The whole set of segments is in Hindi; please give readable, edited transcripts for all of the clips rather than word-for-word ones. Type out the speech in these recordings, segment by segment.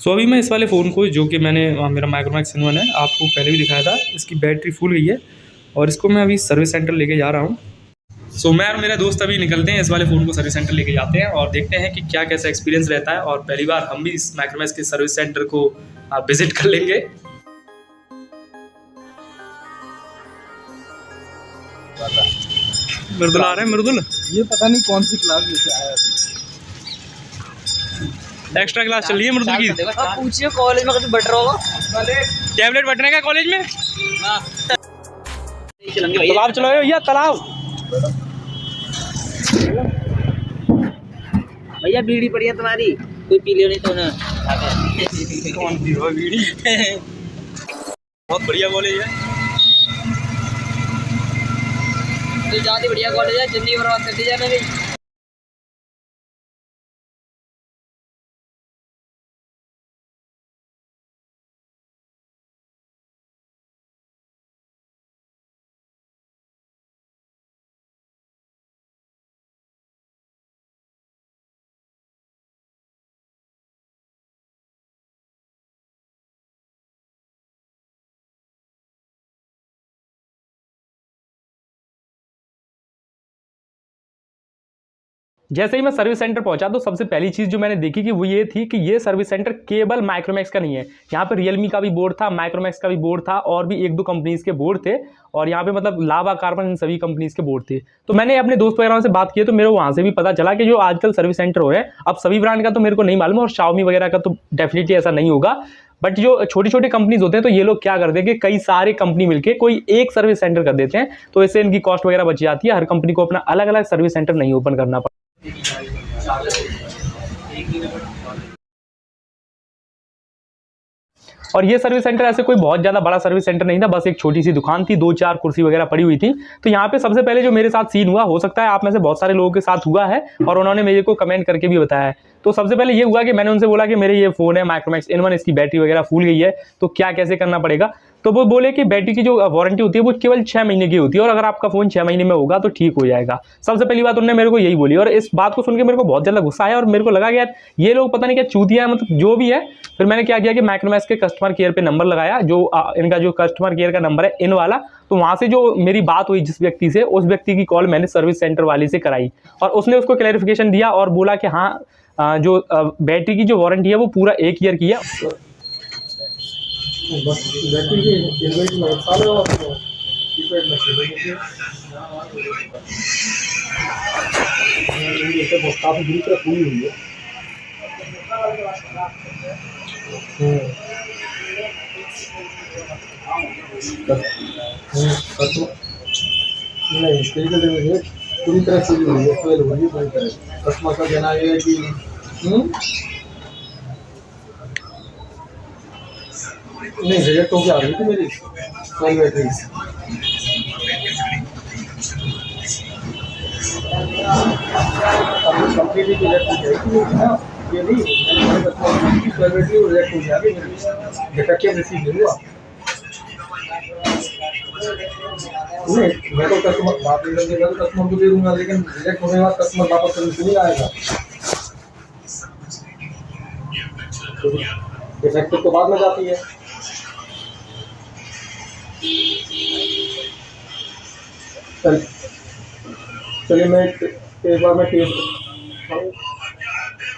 सो अभी मैं इस वाले फ़ोन को, जो कि मैंने मेरा माइक्रोमैक्स N1 है, आपको पहले भी दिखाया था, इसकी बैटरी फुल गई है और इसको मैं अभी सर्विस सेंटर लेके जा रहा हूँ। सो मैं और मेरा दोस्त अभी निकलते हैं, इस वाले फ़ोन को सर्विस सेंटर लेके जाते हैं और देखते हैं कि क्या कैसा एक्सपीरियंस रहता है। और पहली बार हम भी इस माइक्रोमैक्स के सर्विस सेंटर को विजिट कर लेंगे। मृदुल आ रहे हैं, मृदुल ये पता नहीं कौन सी क्लास लेके आया अभी। एक्स्ट्रा क्लास चल रही है मृदुल की। पूछिए कॉलेज में कभी बट रहा होगा, टैबलेट बटने का कॉलेज में। तालाब चलाओ भैया, तालाब। भैया बीड़ी पड़ी है तुम्हारी, कोई पी लियो नहीं तो ना। कौन पी रहा बीड़ी? बहुत बढ़िया कॉलेज है, तो ज्यादा बढ़िया कॉलेज है, जिंदगी बर्बाद कर दी जाने गई। जैसे ही मैं सर्विस सेंटर पहुंचा तो सबसे पहली चीज़ जो मैंने देखी कि वो ये थी कि ये सर्विस सेंटर केवल माइक्रोमैक्स का नहीं है। यहाँ पे रियलमी का भी बोर्ड था, माइक्रोमैक्स का भी बोर्ड था और भी एक दो कंपनीज के बोर्ड थे। और यहाँ पे मतलब लावा, कार्बन, इन सभी कंपनीज के बोर्ड थे। तो मैंने अपने दोस्त वगैरह से बात की तो मेरे को वहाँ से भी पता चला कि जो आजकल सर्विस सेंटर हो रहे हैं, अब सभी ब्रांड का तो मेरे को नहीं मालूम और शाओमी वगैरह का तो डेफिनेटली ऐसा नहीं होगा, बट जो छोटी छोटी कंपनीज होते हैं तो ये लोग क्या करते हैं कि कई सारे कंपनी मिलके कोई एक सर्विस सेंटर कर देते हैं, तो इससे इनकी कॉस्ट वगैरह बच जाती है। हर कंपनी को अपना अलग अलग सर्विस सेंटर नहीं ओपन करना पड़ता। और ये सर्विस सेंटर ऐसे कोई बहुत ज़्यादा बड़ा सर्विस सेंटर नहीं था, बस एक छोटी सी दुकान थी, 2-4 कुर्सी वगैरह पड़ी हुई थी। तो यहाँ पे सबसे पहले जो मेरे साथ सीन हुआ, हो सकता है आप में से बहुत सारे लोगों के साथ हुआ है और उन्होंने मेरे को कमेंट करके भी बताया है। तो सबसे पहले ये हुआ कि मैंने उनसे बोला कि मेरे ये फ़ोन है माइक्रोमैक्स N1, इसकी बैटरी वगैरह फूल गई है, तो क्या कैसे करना पड़ेगा। तो वो बोले कि बैटरी की जो वारंटी होती है वो केवल 6 महीने की होती है और अगर आपका फ़ोन 6 महीने में होगा तो ठीक हो जाएगा। सबसे पहली बात उन्होंने मेरे को यही बोली और इस बात को सुन के मेरे को बहुत ज़्यादा गुस्सा आया और मेरे को लगा कि यार ये लोग पता नहीं क्या चूतिया है, मतलब जो भी है। फिर मैंने क्या किया कि माइक्रोमैक्स के कस्टमर केयर पे नंबर लगाया, जो इनका जो कस्टमर केयर का नंबर है इन वाला। तो वहाँ से जो मेरी बात हुई जिस व्यक्ति से, उस व्यक्ति की कॉल मैंने सर्विस सेंटर वाले से कराई और उसने उसको क्लैरिफिकेशन दिया और बोला कि हाँ जो बैटरी की जो वारंटी है वो पूरा 1 ईयर की है। बस बैटरी की इनवर्ट में 1 साल है और कीपैड में 6 महीने की है। ये बहुत काफ़ी दूर तक हुई हुई है। नहीं फिजिकल डैमेज पूरी तरह से हुई है, फेल हुई है पूरी तरह। कस्टमर का कहना ये है कि नहीं रिजेक्ट होकर आ रही थी मेरी फुल बैटरी। कंप्लीटली रिजेक्ट हो जाएगी ना, ये नहीं फुल बैटरी रिजेक्ट हो जाएगी मेरी, डिफेक्टिव रिसीव नहीं हुआ। नहीं मैं तो कस्टमर बात नहीं करेगा तो कस्टमर को दे दूंगा, लेकिन रिजेक्ट होने के बाद कस्टमर वापस करने से नहीं आएगा। डिफेक्टिव तो बाद में जाती है। चलिए मैं एक बार मैं टेस्ट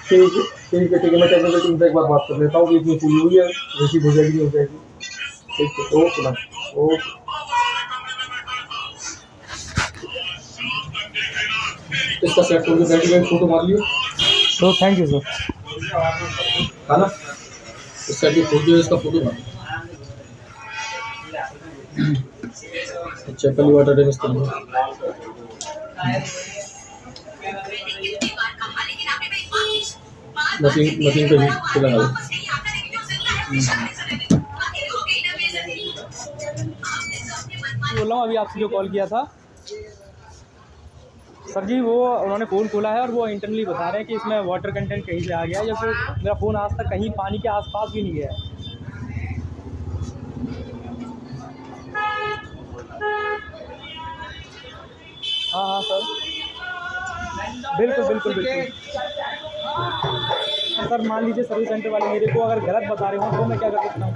ठीक है मैं टेक्निकल टीम से एक बार बात कर लेता हूँ कि इतनी फुल हुई है, रिसीव हो जाएगी नहीं हो जाएगी। ठीक है, ओके मैम, ओके। इसका सेट हो गया, बैटरी फोटो मार लियो। तो थैंक यू सर। है ना, इस सेट की फोटो, इसका फोटो मार। अच्छा पहली वाटर डैमेज कर लो। मशीन पे भी लगा लो। बोल रहा हूँ अभी आपसे जो कॉल किया था सर जी, वो उन्होंने फ़ोन खोला है और वो इंटरनली बता रहे हैं कि इसमें वाटर कंटेंट कहीं से आ गया है, या फिर मेरा फ़ोन आज तक कहीं पानी के आसपास भी नहीं गया है। हाँ सर, बिल्कुल बिल्कुल बिल्कुल। सर मान लीजिए सर्विस सेंटर वाले मेरे को अगर गलत बता रहे हो तो मैं क्या कर सकता हूँ?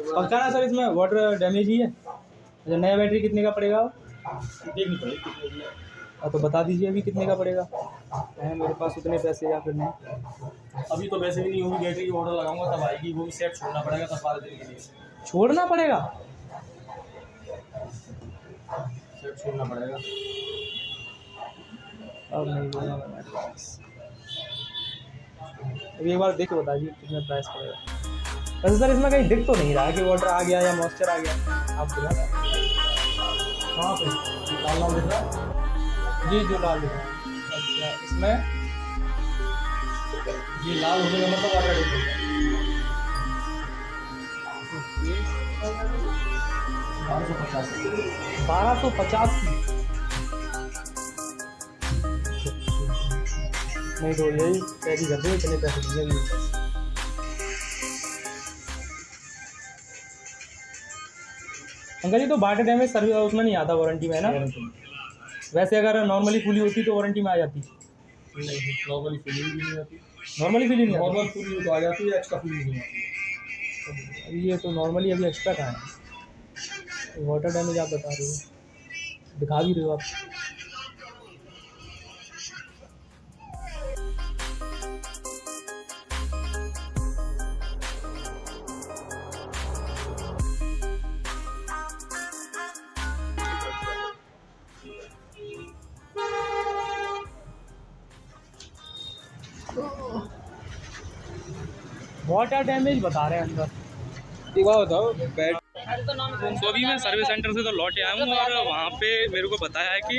पक्का ना सर इसमें वाटर डैमेज ही है? अच्छा, नया बैटरी कितने का पड़ेगा? देखनी पड़ेगी कितने की है। तो बता दीजिए अभी कितने का पड़ेगा? है मेरे पास उतने पैसे या फिर नहीं? अभी तो वैसे भी नहीं होगी, बैटरी की ऑर्डर लगाऊंगा तब आएगी, वो भी सेट छोड़ना पड़ेगा 10-12 दिन के लिए। छोड़ना पड़ेगा? सेट छोड़ना पड़ेगा। अब नहीं बोलना मेरे पास। अभी एक बार देख के बता दीजिए कितने प्राइस पड़ेगा। वैसे सर इसमें कहीं दिख तो नहीं रहा है कि वाटर आ गया या मॉइस्चर आ गया, आप बता कहाँ पे लाल लाल दिख रहा है? जी जो लाल दिख रहा है। अच्छा इसमें ये लाल होने का मतलब वाटर डेट होगा। 1250 नहीं तो यही पैसे कर दो, इतने पैसे नहीं है। अंकल जी तो वाटर डैमेज सर्विस उसमें नहीं आता वारंटी में है ना? वैसे अगर नॉर्मली फुली होती तो वारंटी में आ जाती? नहीं, नॉर्मली फुली भी नहीं आती। नॉर्मली फुली नहीं नॉर्मल फुली तो आ जाती है, एक्स्ट्रा फुली नहीं आती। अभी ये तो नॉर्मली अभी एक्स्ट्रा कहाँ है? वाटर डैमेज आप बता रहे हो, दिखा भी रहे हो आप। वाटर डैमेज बता रहे हैं अंदर। एक बात बताओ, बैट तो अभी मैं सर्विस सेंटर से तो लौट आया हूँ और वहाँ पे मेरे को बताया है कि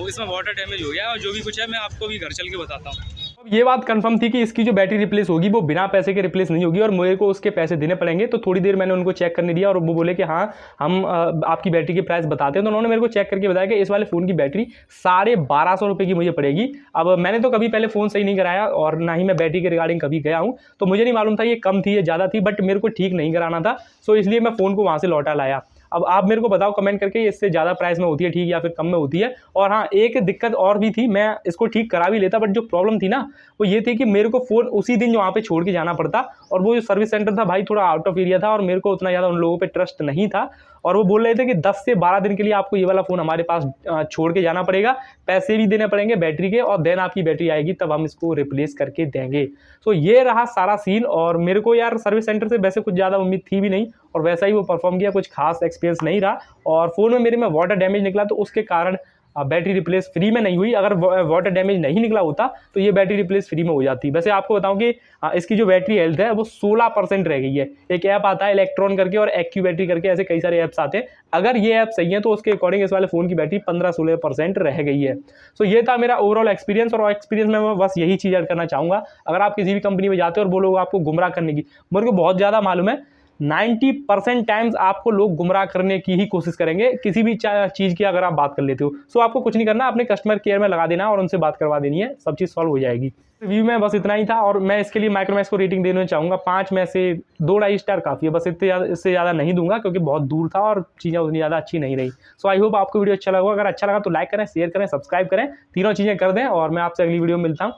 इसमें वाटर डैमेज हो गया और जो भी कुछ है मैं आपको भी घर चल के बताता हूँ। अब ये बात कंफर्म थी कि इसकी जो बैटरी रिप्लेस होगी वो बिना पैसे के रिप्लेस नहीं होगी और मेरे को उसके पैसे देने पड़ेंगे। तो थोड़ी देर मैंने उनको चेक करने दिया और वो बोले कि हाँ हम आपकी बैटरी की प्राइस बताते हैं। तो उन्होंने मेरे को चेक करके बताया कि इस वाले फ़ोन की बैटरी 1250 रुपये की मुझे पड़ेगी। अब मैंने तो कभी पहले फ़ोन सही नहीं कराया और ना ही मैं बैटरी के रिगार्डिंग कभी गया हूँ, तो मुझे नहीं मालूम था ये कम थी या ज़्यादा थी, बट मेरे को ठीक नहीं कराना था, सो इसलिए मैं फ़ोन को वहाँ से लौटा लाया। अब आप मेरे को बताओ कमेंट करके इससे ज़्यादा प्राइस में होती है ठीक या फिर कम में होती है। और हाँ एक दिक्कत और भी थी, मैं इसको ठीक करा भी लेता, बट जो प्रॉब्लम थी ना वो ये थी कि मेरे को फ़ोन उसी दिन वहाँ पे छोड़ के जाना पड़ता और वो जो सर्विस सेंटर था भाई थोड़ा आउट ऑफ एरिया था और मेरे को उतना ज़्यादा उन लोगों पे ट्रस्ट नहीं था और वो बोल रहे थे कि 10 से 12 दिन के लिए आपको ये वाला फ़ोन हमारे पास छोड़ के जाना पड़ेगा, पैसे भी देने पड़ेंगे बैटरी के और देन आपकी बैटरी आएगी तब हम इसको रिप्लेस करके देंगे। सो ये रहा सारा सीन और मेरे को यार सर्विस सेंटर से वैसे कुछ ज़्यादा उम्मीद थी भी नहीं और वैसा ही वो परफॉर्म किया, कुछ खास एक्सपीरियंस नहीं रहा और फ़ोन में मेरे में वाटर डैमेज निकला तो उसके कारण बैटरी रिप्लेस फ्री में नहीं हुई। अगर वाटर डैमेज नहीं निकला होता तो ये बैटरी रिप्लेस फ्री में हो जाती। वैसे आपको बताऊं कि इसकी जो बैटरी हेल्थ है वो 16% रह गई है। एक ऐप आता है इलेक्ट्रॉन करके और एक्यू बैटरी करके, ऐसे कई सारे ऐप्स आते हैं। अगर ये ऐप सही है तो उसके अकॉर्डिंग इस वाले फ़ोन की बैटरी 15-16% रह गई है। सो ये था मेरा ओवरऑल एक्सपीरियंस और एक्सपीरियंस में मैं बस यही चीज़ ऐड करना चाहूँगा। अगर आप किसी भी कंपनी में जाते हो और वो लोग आपको गुमराह करने की, मेरे को बहुत ज़्यादा मालूम है 90% टाइम्स आपको लोग गुमराह करने की ही कोशिश करेंगे किसी भी चीज़ की अगर आप बात कर लेते हो। सो आपको कुछ नहीं करना, अपने कस्टमर केयर में लगा देना और उनसे बात करवा देनी है, सब चीज़ सॉल्व हो जाएगी। रिव्यू में बस इतना ही था और मैं इसके लिए माइक्रोमैक्स को रेटिंग देना चाहूँगा 5 में से 2-2.5 स्टार काफ़ी है, बस इससे ज़्यादा नहीं दूंगा क्योंकि बहुत दूर था और चीज़ें उतनी ज़्यादा अच्छी नहीं रही। सो आई होप आपको वीडियो अच्छा लगा। अगर अच्छा लगा तो लाइक करें, शेयर करें, सब्सक्राइब करें, तीनों चीज़ें कर दें और मैं आपसे अगली वीडियो में मिलता हूँ।